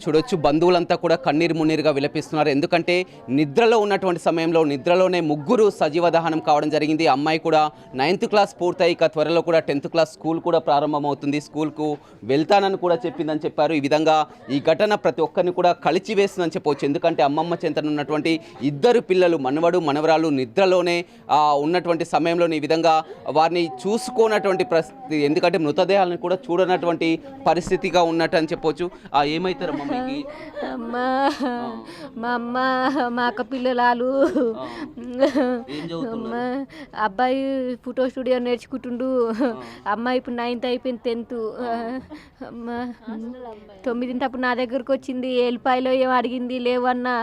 చూడొచ్చు బంధువులంతా కూడా కన్నీరు మున్నీరుగా విలపిస్తున్నారు. ఎందుకంటే నిద్రలో ఉన్నటువంటి సమయంలో నిద్రలోనే ముగ్గురు సజీవ దహనం కావడం జరిగింది. అమ్మాయి కూడా 9th క్లాస్ పూర్తయి ఇక త్వరలో కూడా 10th క్లాస్ స్కూల్ కూడా ప్రారంభమవుతుంది. స్కూల్కు వెళ్తానని కూడా చెప్పిందని చెప్పారు. ఈ విధంగా ఈ ఘటన ప్రతి ఒక్కరిని కూడా కలిచివేస్తుందని చెప్పవచ్చు. ఎందుకంటే అమ్మమ్మ చెంతన ఉన్నటువంటి ఇద్దరు పిల్లలు మనవడు మనవరాలు నిద్రలోనే ఉన్నటువంటి సమయంలో ఈ విధంగా వారిని చూసుకోనటువంటి పరిస్థితి, ఎందుకంటే మృతదేహాలను కూడా చూడనటువంటి పరిస్థితిగా ఉన్నట్టు అని చెప్పవచ్చు. ఏమైతారమ్మా అమ్మా మా అమ్మ మా అక్క పిల్లలు అమ్మా అబ్బాయి ఫోటో స్టూడియో నేర్చుకుంటుండు. అమ్మాయి ఇప్పుడు 9th అయిపోయింది, 10th. అమ్మా 9 నా దగ్గరకు వచ్చింది. ఎల్లిపాయలో ఏం అడిగింది లేవన్నా.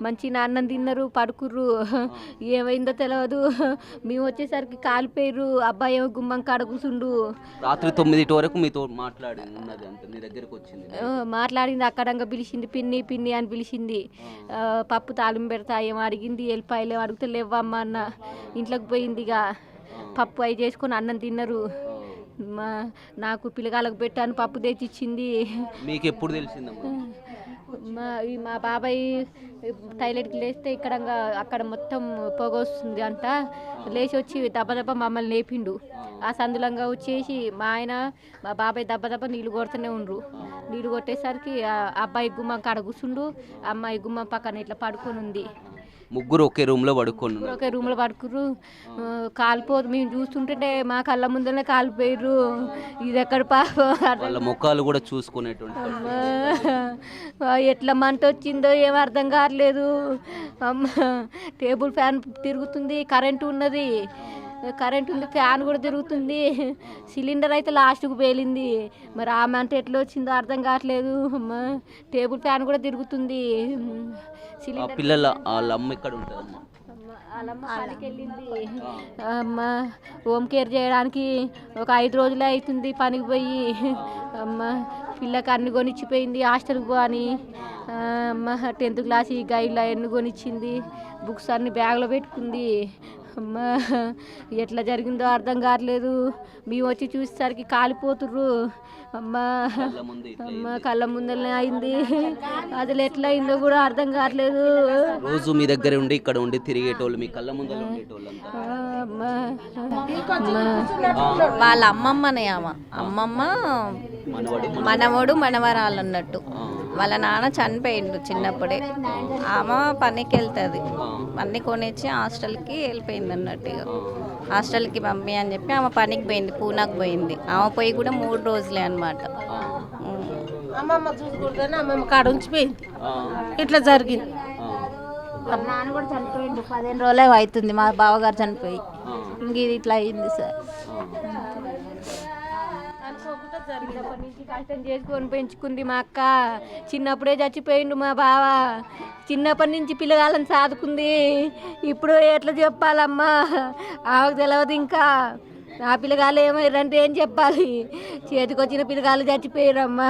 మంచి అన్నం తిన్నారు, పడుకుర్రు. ఏమైందో తెలియదు. మేము వచ్చేసరికి కాలిపోయారు. అబ్బాయి ఏమో గుమ్మం కాడ కూర్చుండు. రాత్రి 9 వరకు మీతో మాట్లాడింది. అక్కడంగా పిలిచింది, పిన్ని పిన్ని అని పిలిచింది. పప్పు తాలింపు పెడతా ఏమో అడిగింది. ఎల్లిపాయలు ఏమో అడిగితే లేవమ్మ అన్న. ఇంట్లోకి పోయింది. ఇక పప్పు అవి చేసుకొని అన్నం తిన్నారు. నాకు పిల్లగాళ్ళకు పెట్టాను, పప్పు తెచ్చి ఇచ్చింది. మీకు ఎప్పుడు తెలిసిందమ్మా? మా బాబాయ్ టాయిలెట్కి లేస్తే ఇక్కడ అక్కడ మొత్తం పొగ వస్తుంది అంట. లేచి వచ్చి దెబ్బ మమ్మల్ని లేపిండు. ఆ సందులంగా వచ్చేసి మా ఆయన మా బాబాయ్ దెబ్బ నీళ్ళు కొడుతూనే ఉండ్రు. నీళ్ళు కొట్టేసరికి అబ్బాయి గుమ్మం కాడ కూర్చుండు, అమ్మాయి గుమ్మం పక్కన ఇట్లా పడుకొని ఉంది. ముగ్గురు ఒకే రూమ్లో పడుకుర్రు. కాలిపోదు. మేము చూస్తుంటే మా కళ్ళ ముందరనే కాలిపోయారు. ఇది ఎక్కడ పాపం. వాళ్ళ ముఖాలు కూడా చూసుకునేటువంటి ఎట్లా మంట వచ్చిందో ఏం అర్థం కావట్లేదు. అమ్మ టేబుల్ ఫ్యాన్ తిరుగుతుంది, కరెంటు ఉన్నది, ఫ్యాన్ కూడా తిరుగుతుంది. సిలిండర్ అయితే లాస్ట్కు పేలింది. మరి ఆమె అంటే ఎట్లా వచ్చిందో అర్థం కావట్లేదు. అమ్మ టేబుల్ ఫ్యాన్ కూడా తిరుగుతుంది. సిలిండర్ పిల్లల వాళ్ళ అమ్మ ఇక్కడ ఉంటుందమ్మా. వాళ్ళమ్మ పనికి వెళ్ళింది. అమ్మ హోమ్ కేర్ చేయడానికి ఒక 5 రోజులే అవుతుంది పనికి పోయి. అమ్మ పిల్లకి అన్ని కొనిచ్చిపోయింది. హాస్టల్కి పోని అమ్మ 10th క్లాస్ ఈ గైడ్లో అన్ని కొనిచ్చింది. బుక్స్ అన్ని బ్యాగ్లో పెట్టుకుంది. అమ్మ ఎట్లా జరిగిందో అర్థం కావట్లేదు. మేము వచ్చి చూసేసరికి కాలిపోతుర్రు. అమ్మ కళ్ళ ముందరనే అయింది. అసలు ఎట్లా అయిందో కూడా అర్థం కావట్లేదు. రోజు మీ దగ్గర ఉండి ఇక్కడ ఉండి తిరిగేటోళ్ళు, మీ కళ్ళ ముందర ఉండేటోళ్ళు. వాళ్ళ అమ్మమ్మనే అమ్మమ్మ మనవడు మనవరాలు అన్నట్టు. వాళ్ళ నాన్న చనిపోయిండు చిన్నప్పుడే. ఆమె పనికి వెళ్తుంది, అన్నీ కొనిచ్చి హాస్టల్కి వెళ్ళిపోయింది అన్నట్టు. హాస్టల్కి పంపి అని చెప్పి ఆమె పనికి పోయింది, పూనాకు పోయింది. ఆమె పోయి కూడా 3 రోజులే అనమాట. అమ్మమ్మ చూసుకుంటేనే అమ్మమ్మ కాడ ఉంచిపోయింది. ఇట్లా జరిగింది. నాన్న కూడా చనిపోయిండు, 15 రోజులే అవుతుంది మా బావగారు చనిపోయి. ఇంక ఇది ఇట్లా అయింది సార్. చిన్నప్పటి నుంచి కష్టం చేసుకొని పెంచుకుంది మా అక్క. చిన్నప్పుడే చచ్చిపోయిండు మా బావ. చిన్నప్పటి నుంచి పిల్లగాళ్ళని సాదుకుంది. ఇప్పుడు ఎట్లా చెప్పాలమ్మా, ఆమెకు తెలియదు. ఇంకా ఆ పిల్లగాళ్ళు ఏమయ్యారంటే ఏం చెప్పాలి. చేతికి వచ్చిన పిల్లగాళ్ళు చచ్చిపోయారమ్మా.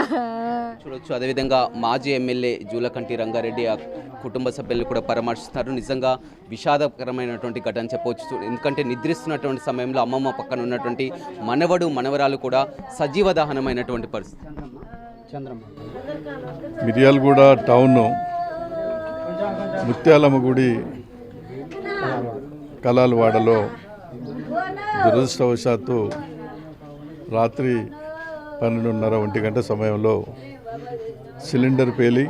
చూడొచ్చు. అదేవిధంగా మాజీ ఎమ్మెల్యే జూలకంటి రంగారెడ్డి ఆ కుటుంబ సభ్యులు కూడా పరామర్శిస్తున్నారు. నిజంగా విషాదకరమైనటువంటి ఘటన చెప్పవచ్చు. ఎందుకంటే నిద్రిస్తున్నటువంటి సమయంలో అమ్మమ్మ పక్కన ఉన్నటువంటి మనవడు మనవరాలు కూడా సజీవ దహనమైనటువంటి పరిస్థితి. మిర్యాలగూడ టౌన్ ముత్యాలమ్మ గుడి కలాలవాడలో దురదృష్టవశాత్తు రాత్రి 12:30 గంట సమయంలో సిలిండర్ పేలి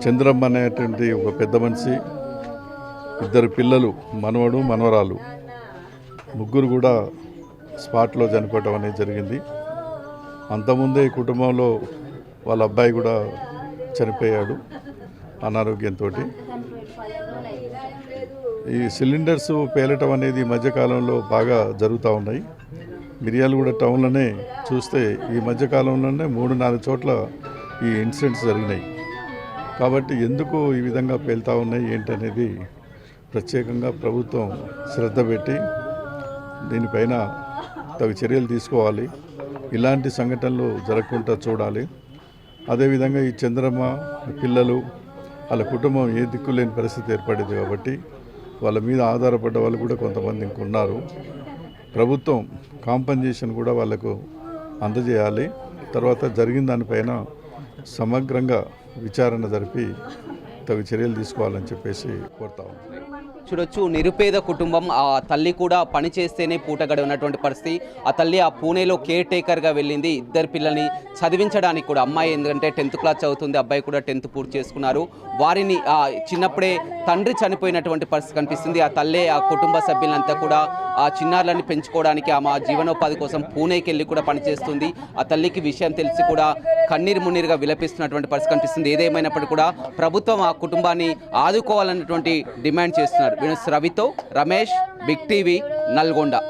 చంద్రమ్మ అనేటువంటి ఒక పెద్ద మనిషి, 2 పిల్లలు మనవడు మనవరాలు, ముగ్గురు కూడా స్పాట్లో చనిపోవడం అనేది జరిగింది. అంతకుముందే ఈ కుటుంబంలో వాళ్ళ అబ్బాయి కూడా చనిపోయాడు అనారోగ్యంతో. ఈ సిలిండర్స్ పేలటం అనేది ఈ మధ్యకాలంలో బాగా జరుగుతూ ఉన్నాయి. మిర్యాలగూడ టౌన్లోనే చూస్తే ఈ మధ్యకాలంలోనే 3-4 చోట్ల ఈ ఇన్సిడెంట్స్ జరిగినాయి. కాబట్టి ఎందుకు ఈ విధంగా పేలుతూ ఉన్నాయి ఏంటనేది ప్రత్యేకంగా ప్రభుత్వం శ్రద్ధ పెట్టి దీనిపైన తగు చర్యలు తీసుకోవాలి. ఇలాంటి సంఘటనలు జరగకుండా చూడాలి. అదేవిధంగా ఈ చంద్రమ్మ పిల్లలు వాళ్ళ కుటుంబం ఏ దిక్కులేని పరిస్థితి ఏర్పడింది కాబట్టి వాళ్ళ మీద ఆధారపడ్డ వాళ్ళు కూడా కొంతమంది ఇంకున్నారు. ప్రభుత్వం కాంపన్సేషన్ కూడా వాళ్ళకు అందజేయాలి. తర్వాత జరిగిన దానిపైన సమగ్రంగా విచారణ జరిపి తగు చర్యలు తీసుకోవాలని చెప్పేసి కోరుతా ఉన్నాం. చూడొచ్చు, నిరుపేద కుటుంబం. ఆ తల్లి కూడా పని చేస్తేనే పూట గడివినటువంటి పరిస్థితి. ఆ తల్లి ఆ పూణేలో కేర్ టేకర్గా వెళ్ళింది ఇద్దరు పిల్లల్ని చదివించడానికి కూడా. అమ్మాయి ఎందుకంటే 10th క్లాస్ చదువుతుంది, అబ్బాయి కూడా 10th పూర్తి చేసుకున్నారు. వారిని చిన్నప్పుడే తండ్రి చనిపోయినటువంటి పరిస్థితి కనిపిస్తుంది. ఆ తల్లే ఆ కుటుంబ సభ్యులంతా కూడా ఆ చిన్నారులని పెంచుకోవడానికి ఆమె జీవనోపాధి కోసం పూణేకి వెళ్ళి కూడా పనిచేస్తుంది. ఆ తల్లికి విషయం తెలిసి కూడా కన్నీరు మున్నీరుగా విలపిస్తున్నటువంటి పరిస్థితి కనిపిస్తుంది. ఏదేమైనప్పటికీ కూడా ప్రభుత్వం ఆ కుటుంబాన్ని ఆదుకోవాలన్నటువంటి డిమాండ్ చేస్తున్నారు. రవితో రమేష్, బిగ్ టీవీ, నల్గొండ.